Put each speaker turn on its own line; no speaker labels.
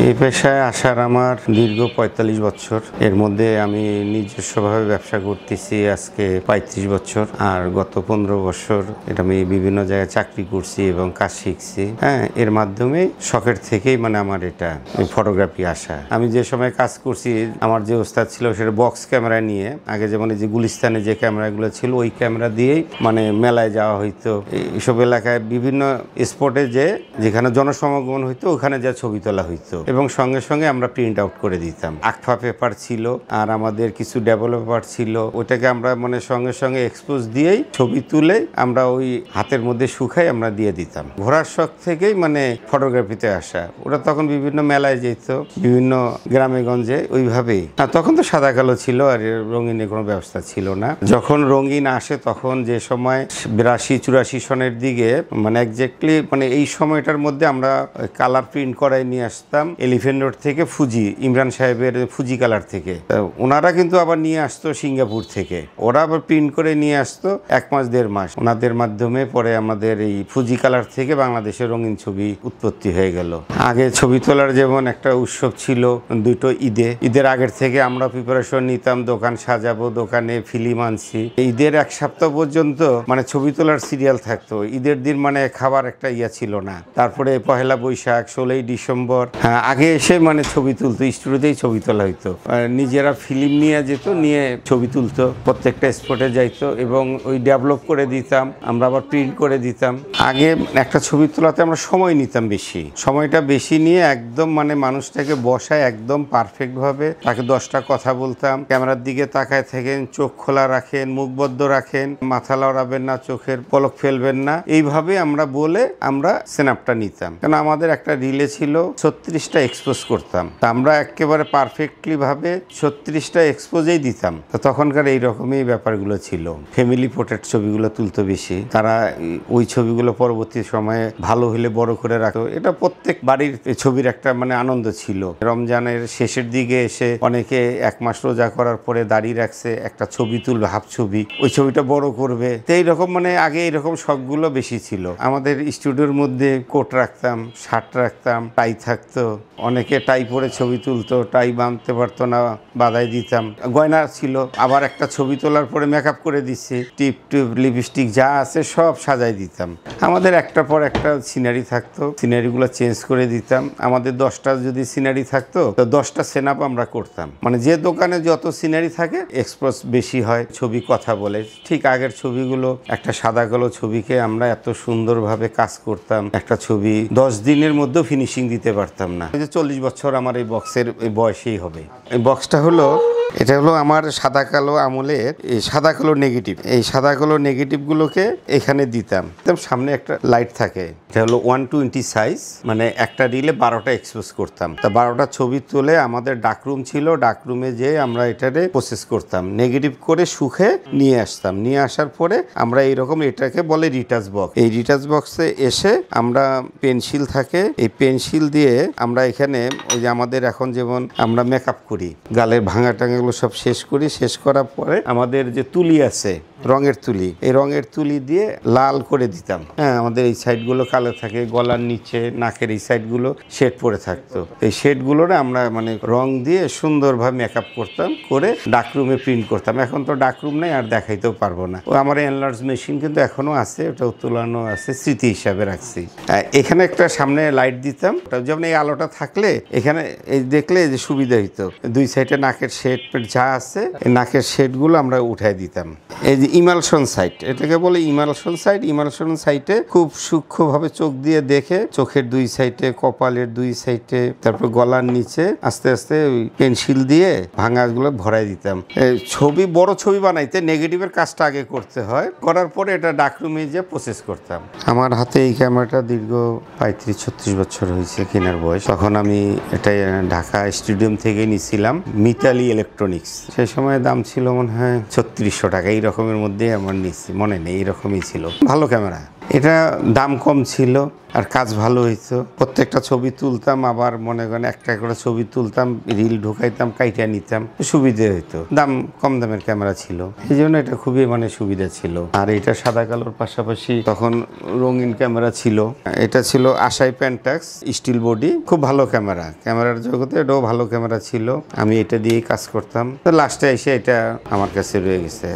এই পেশায় আসার আমার দীর্ঘ ৪৫ বছর। এর মধ্যে আমি নিজস্বভাবে ব্যবসা করতেছি আজকে ৩৫ বছর। আর গত ১৫ বছর এটা আমি বিভিন্ন জায়গায় চাকরি করছি এবং কাজ শিখছি। এর মাধ্যমে শখের থেকেই আমার এটা ফটোগ্রাফি আসা। আমি যে সময় কাজ করছি আমার যে ওস্তাদ ছিল সেটা বক্স ক্যামেরা নিয়ে, আগে যেমন যে গুলিস্তানে যে ক্যামেরাগুলো ছিল ওই ক্যামেরা দিয়েই মেলায় যাওয়া হইতো। এইসব এলাকায় বিভিন্ন স্পটে যেখানে জনসমাগম হইতো ওখানে যা ছবি তোলা হইতো এবং সঙ্গে সঙ্গে আমরা প্রিন্ট আউট করে দিতাম। আকফা পেপার ছিল আর আমাদের কিছু ডেভেলপার ছিল, ওইটাকে আমরা সঙ্গে সঙ্গে এক্সপোজ দিয়েই ছবি তুলে আমরা ওই হাতের মধ্যে শুকাই আমরা দিয়ে দিতাম। ঘোরার শখ থেকেই ফটোগ্রাফিতে আসা। ওরা তখন বিভিন্ন মেলায় যেত, বিভিন্ন গ্রামে গঞ্জে ওইভাবেই। তখন তো সাদা কালো ছিল আর রঙিনের কোনো ব্যবস্থা ছিল না। যখন রঙিন আসে তখন যে সময় ৮২-৮৪ সনের দিকে একজ্যাক্টলি এই সময়টার মধ্যে আমরা কালার প্রিন্ট করাই নিয়ে আসতাম এলিফেন্ট রোড থেকে, ফুজি ইমরান সাহেবের ফুজি কালার থেকে। ওনারা কিন্তু আবার নিয়ে আসতো সিঙ্গাপুর থেকে, ওরা আবার প্রিন্ট করে নিয়ে আসতো ১ মাস ১.৫ মাস। ওনাদের মাধ্যমে পরে আমাদের এই ফুজি কালার থেকে বাংলাদেশের রঙিন ছবি উৎপত্তি হয়ে গেল। আগে ছবি তোলার যেমন একটা উৎসব ছিল দুটো ঈদের আগের থেকে আমরা প্রিপারেশন নিতাম, দোকান সাজাবো, দোকানে ফিল্ম আনছি। ঈদের ১ সপ্তাহ পর্যন্ত ছবি তোলার সিরিয়াল থাকতো। ঈদের দিন খাবার একটা ছিল না। তারপরে পহেলা বৈশাখ, ১৬ই ডিসেম্বর আগে এসে ছবি তুলতো, স্টুডিওতেই ছবি তোলা হইতো। নিজেরা ফিল্ম নিয়ে যেত, নিয়ে ছবি তুলতো, প্রত্যেকটা স্পটে যাইতো এবং ওই ডেভেলপ করে দিতাম, আমরা আবার প্রিন্ট করে দিতাম। আগে একটা ছবি তোলাতে আমরা সময় নিতাম বেশি, সময়টা বেশি নিয়ে একদম মানুষটাকে বসায় একদম পারফেক্টভাবে তাকে 10টা কথা বলতাম। ক্যামেরার দিকে তাকায় থাকেন, চোখ খোলা রাখেন, মুখ বদ্ধ রাখেন, মাথা লড়াবেন না, চোখের পলক ফেলবেন না, এইভাবে আমরা বলে আমরা স্ন্যাপটা নিতাম। কারণ আমাদের একটা রিলে ছিল ৩৬টা এক্সপোজ করতাম, তা আমরা একেবারে পারফেক্টলি ভাবে ৩৬টা এক্সপোজেই দিতাম। তো তখনকার এইরকমই ব্যাপারগুলো ছিল। ফ্যামিলি পোর্ট্রেট ছবিগুলো তুলতো বেশি, তারা ওই ছবিগুলো পরবর্তী সময়ে ভালো হলে বড় করে রাখতো। এটা প্রত্যেক বাড়ির ছবির একটা আনন্দ ছিল। রমজানের শেষের দিকে এসে অনেকে ১ মাস রোজা করার পরে দাঁড়িয়ে রাখছে, একটা ছবি তুলবে, হাফ ছবি, ওই ছবিটা বড় করবে। তো এইরকম আগে এইরকম শখগুলো বেশি ছিল। আমাদের স্টুডিওর মধ্যে কোট রাখতাম, শার্ট রাখতাম, টাই থাকতো। অনেকে টাই পরে ছবি তুলতো, টাই বাঁধতে পারতো না, বাধাই দিতাম। গয়না ছিল, আবার একটা ছবি তোলার পরে মেকআপ করে দিচ্ছি, টিপ টিপ লিপস্টিক যা আছে সব সাজাই দিতাম। আমাদের একটার পর একটা সিনারি থাকতো, সিনারিগুলো চেঞ্জ করে দিতাম। আমাদের 10টা যদি সিনারি থাকতো তো 10টা সেনাপ আমরা করতাম। যে দোকানে যত সিনারি থাকে এক্সপোজ বেশি হয়, ছবি কথা বলে। ঠিক আগের ছবিগুলো একটা সাদা কালো ছবিকে আমরা এত সুন্দরভাবে কাজ করতাম, একটা ছবি 10 দিনের মধ্যেও ফিনিশিং দিতে পারতাম না। 40 বছর আমার এই বক্সের বয়সেই হবে। এই বক্সটা এটা হলো আমার সাদা কালো আমলের এই সাদা কালো নেগেটিভ। এই সাদা কালো নেগেটিভগুলোকে এখানে দিতাম। সামনে একটা লাইট থাকে, এটা হলো 120 সাইজ, একটা রিলে 12টা এক্সপোজ করতাম। তা 12টা ছবি তুলে আমাদের ডাকরুম ছিল, ডাকরুমে যেয়ে আমরা এটারে প্রসেস করতাম, নেগেটিভ করে শুকে নিয়ে আসতাম। নিয়ে আসার পরে আমরা এইরকম এটাকে বলে রিটাচ বক্স। এই রিটাচ বক্সে এসে আমরা পেন্সিল থাকে, এই পেন্সিল দিয়ে আমরা এখানে ওই যে আমাদের এখন যেমন আমরা মেকআপ করি, গালের ভাঙা টাঙাগুলো সব শেষ করি। শেষ করার পরে আমাদের যে তুলি আছে, রঙের তুলি, এই রঙের তুলি দিয়ে লাল করে দিতাম। আমাদের এই সাইডগুলো কালো থাকে, গলার নিচে নাকের এই সাইডগুলো শেড পড়ে থাকতো। এই শেডগুলোর আমরা রং দিয়ে সুন্দরভাবে মেকআপ করতাম, করে ডাকরুমে প্রিন্ট করতাম। এখন তো ডাকরুম নেই, আর দেখাইতেও পারবো না। আমার এনলার্জ মেশিন কিন্তু এখনো আছে, ওটা তোলানো আছে, স্মৃতি হিসাবে রাখছি। এখানে একটা সামনে লাইট দিতাম, যেমন এই আলোটা থাকলে এখানে এই দেখলে যে সুবিধা হইতো। 2 সাইডে নাকের শেড যা আছে এই নাকের শেডগুলো আমরা উঠাই দিতাম। এই যে ইমালশন সাইট, এটাকে বলে ইমালশন সাইট। ইমালশন সাইটে খুব সূক্ষ্মভাবে চোখ দিয়ে দেখে চোখের 2 সাইডে, কপালের 2 সাইডে, তারপর গলার নিচে আস্তে আস্তে ওই পেন্সিল দিয়ে ভাঙাগুলো ভরাই দিতাম। ছবি, বড় ছবি বানাইতে নেগেটিভের কাজটা আগে করতে হয়, করার পরে এটা ডাকরুমে যে প্রসেস করতাম। আমার হাতে এই ক্যামেরাটা দীর্ঘ ৩৫-৩৬ বছর হয়েছে কেনার বয়স। তখন আমি এটা ঢাকা স্টেডিয়াম থেকে নিয়েছিলাম, মিতালি ইলেকট্রনিক্স। সেই সময় দাম ছিল মনে হয় ৩৬০০ টাকা, এই রকমের মধ্যে আমার নিচ্ছি, মনে নেই, এরকমই ছিল। ভালো ক্যামেরা। এটা দাম কম ছিল আর কাজ ভালো হইতো। প্রত্যেকটা ছবি তুলতাম, আবার মনে করেন একটা করে ছবি তুলতাম, রিল ঢুকাইতাম, কাইটা নিতাম, সুবিধা হইতো। দাম কম দামের ক্যামেরা ছিল, এই জন্য এটা খুবই সুবিধা ছিল। আর এটা সাদা কালোর পাশাপাশি তখন রঙিন ক্যামেরা ছিল। এটা ছিল আশাই পেন্টাক্স স্টিল বডি, খুব ভালো ক্যামেরা। ক্যামেরার জগতে এটাও ভালো ক্যামেরা ছিল, আমি এটা দিয়েই কাজ করতাম। তো লাস্টে এসে এটা আমার কাছে রয়ে গেছে।